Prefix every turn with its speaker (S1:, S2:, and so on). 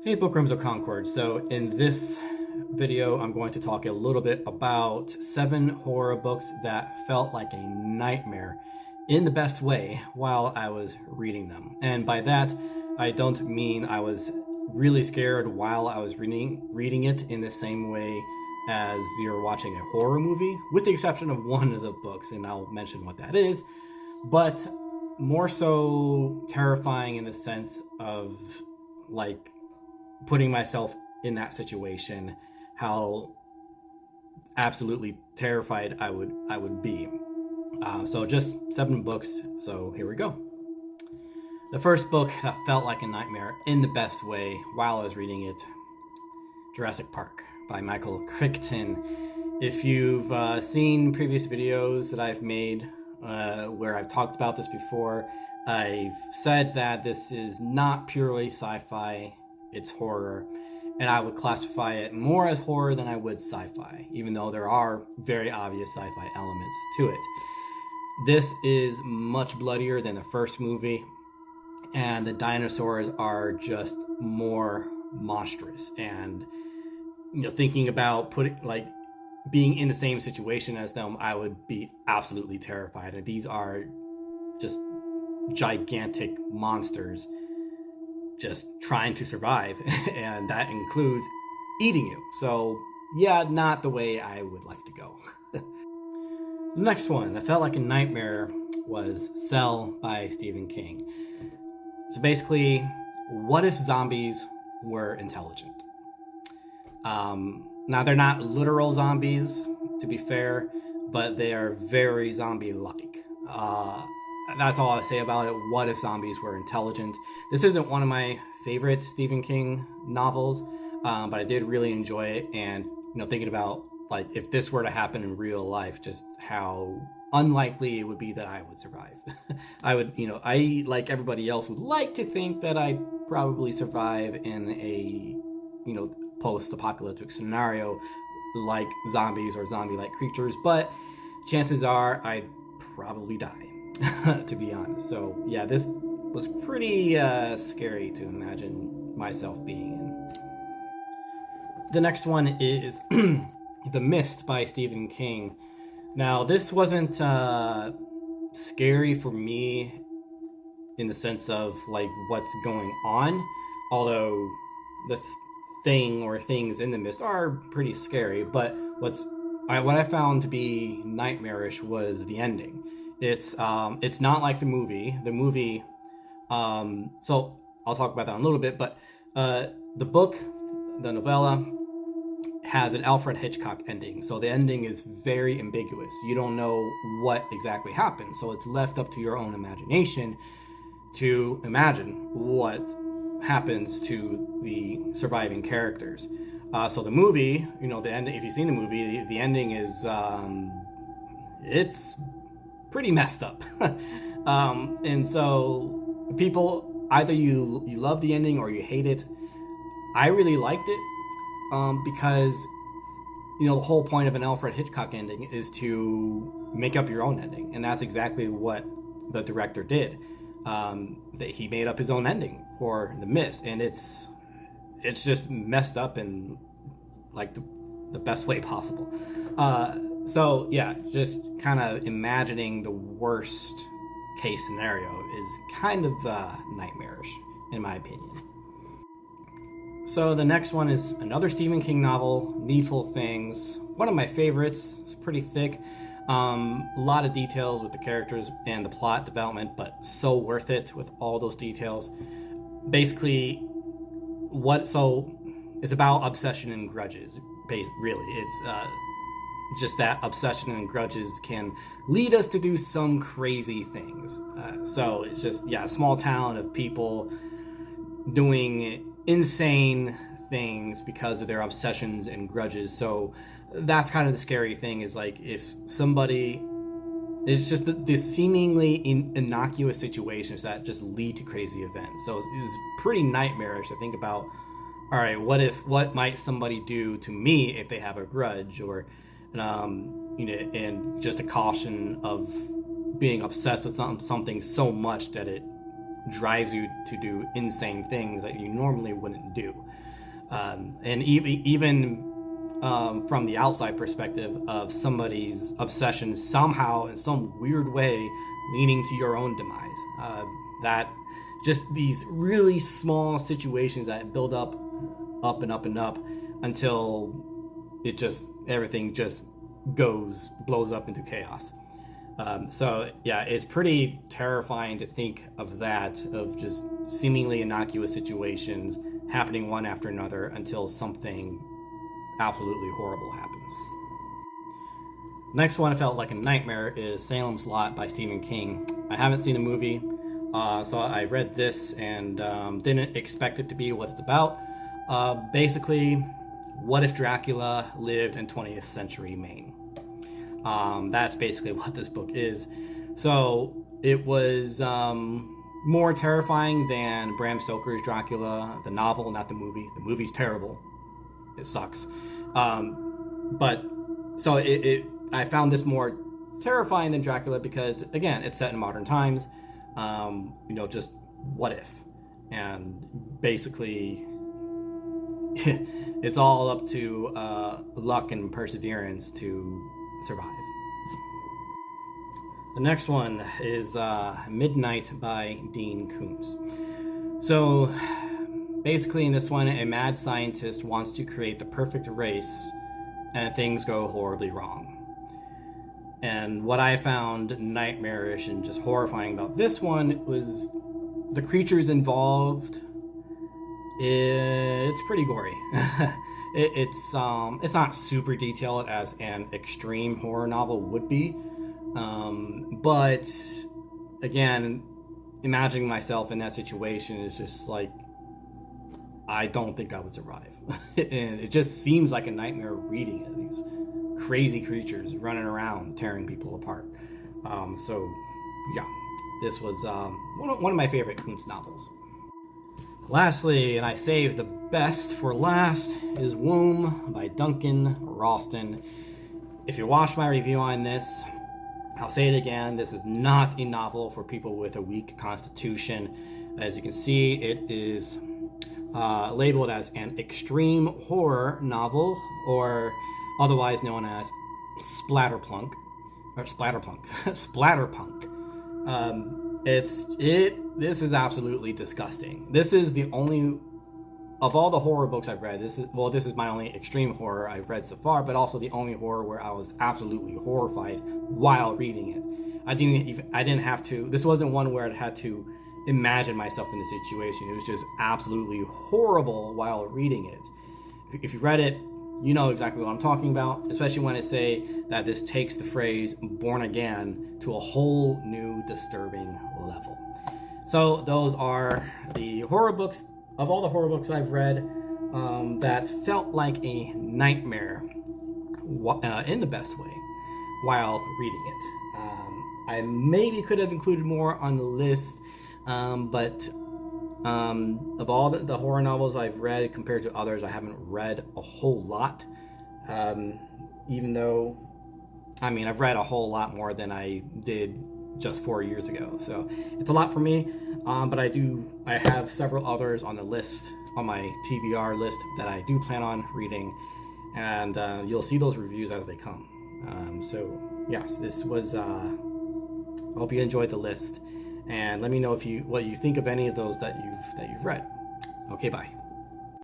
S1: Hey Bookrooms of Concord. So in this video, I'm going to talk a little bit about 7 horror books that felt like a nightmare in the best way while I was reading them. And by that, I don't mean I was really scared while I was reading it in the same way as you're watching a horror movie, with the exception of one of the books, and I'll mention what that is. But more so terrifying in the sense of like putting myself in that situation, how absolutely terrified I would be. So just 7 books. So here we go. The first book that felt like a nightmare in the best way while I was reading it, Jurassic Park by Michael Crichton. If you've seen previous videos that I've made where I've talked about this before, I've said that this is not purely sci-fi, it's horror, and I would classify it more as horror than I would sci-fi, even though there are very obvious sci-fi elements to it. This is much bloodier than the first movie, and the dinosaurs are just more monstrous. And thinking about being in the same situation as them, I would be absolutely terrified. And these are just gigantic monsters just trying to survive, and that includes eating you. So yeah, not the way I would like to go. The next one that felt like a nightmare was Cell by Stephen King. So basically, what if zombies were intelligent? Now they're not literal zombies, to be fair, but they are very zombie-like. That's all I say about it. What if zombies were intelligent? This isn't one of my favorite Stephen King novels, but I did really enjoy it. And thinking about if this were to happen in real life, just how unlikely it would be that I would survive. I like everybody else would like to think that I probably survive in a post-apocalyptic scenario like zombies or zombie-like creatures, but chances are I'd probably die. To be honest. So yeah, this was pretty scary to imagine myself being in. The next one is The Mist by Stephen King. Now this wasn't scary for me in the sense of what's going on, although the thing or things in the mist are pretty scary, but what I found to be nightmarish was the ending. It's not like the movie. The movie, so I'll talk about that in a little bit, but the book, the novella, has an Alfred Hitchcock ending. So the ending is very ambiguous. You don't know what exactly happened. So it's left up to your own imagination to imagine what happens to the surviving characters. So the movie, the ending, if you've seen the movie, the ending is, it's pretty messed up. And so people, either you love the ending or you hate it. I really liked it because the whole point of an Alfred Hitchcock ending is to make up your own ending, and that's exactly what the director did. That he made up his own ending for The Mist, and it's just messed up in the best way possible. So yeah, just kind of imagining the worst case scenario is kind of nightmarish, in my opinion. So the next one is another Stephen King novel, Needful Things. One of my favorites. It's pretty thick. A lot of details with the characters and the plot development, but so worth it with all those details. Basically, it's about obsession and grudges. Really, it's just that obsession and grudges can lead us to do some crazy things. So it's just, a small town of people doing insane things because of their obsessions and grudges. So that's kind of the scary thing, is if somebody, it's just this seemingly innocuous situations that just lead to crazy events. So it's pretty nightmarish to think about, all right, what might somebody do to me if they have a grudge, or and just a caution of being obsessed with something so much that it drives you to do insane things that you normally wouldn't do. And even from the outside perspective of somebody's obsession somehow in some weird way leading to your own demise. That just these really small situations that build up and up and up until it just, everything just blows up into chaos. So yeah, it's pretty terrifying to think of that, of just seemingly innocuous situations happening one after another until something absolutely horrible happens. Next one I felt like a nightmare is Salem's Lot by Stephen King. I haven't seen the movie, so I read this and didn't expect it to be what it's about. Basically, what if Dracula lived in 20th century Maine? That's basically what this book is. So it was more terrifying than Bram Stoker's Dracula, the novel, not the movie. The movie's terrible. It sucks. But so I found this more terrifying than Dracula because, again, it's set in modern times. Just what if? And basically, it's all up to luck and perseverance to survive. The next one is Midnight by Dean Koontz. So basically in this one, a mad scientist wants to create the perfect race and things go horribly wrong. And what I found nightmarish and just horrifying about this one was the creatures involved. It's pretty gory. It's not super detailed as an extreme horror novel would be, but again, imagining myself in that situation is just like, I don't think I would survive. And it just seems like a nightmare reading it. These crazy creatures running around tearing people apart. So yeah, this was one of my favorite Koontz novels. Lastly, and I saved the best for last, is Womb by Duncan Ralston. If you watched my review on this, I'll say it again, this is not a novel for people with a weak constitution. As you can see, it is labeled as an extreme horror novel, or otherwise known as splatterpunk. Splatterpunk. This is absolutely disgusting. This is the only, of all the horror books I've read, this is my only extreme horror I've read so far, but also the only horror where I was absolutely horrified while reading it. I didn't have to, this wasn't one where I had to imagine myself in the situation. It was just absolutely horrible while reading it. If you read it, you know exactly what I'm talking about, especially when I say that this takes the phrase born again to a whole new disturbing level. So those are the horror books, of all the horror books I've read, that felt like a nightmare in the best way while reading it. I maybe could have included more on the list, but of all the horror novels I've read compared to others, I haven't read a whole lot. Even though, I've read a whole lot more than I did just 4 years ago. So it's a lot for me, but I have several others on the list, on my TBR list, that I do plan on reading, and you'll see those reviews as they come. So yes, this was, I hope you enjoyed the list. And let me know what you think of any of those that you've read. Okay, bye.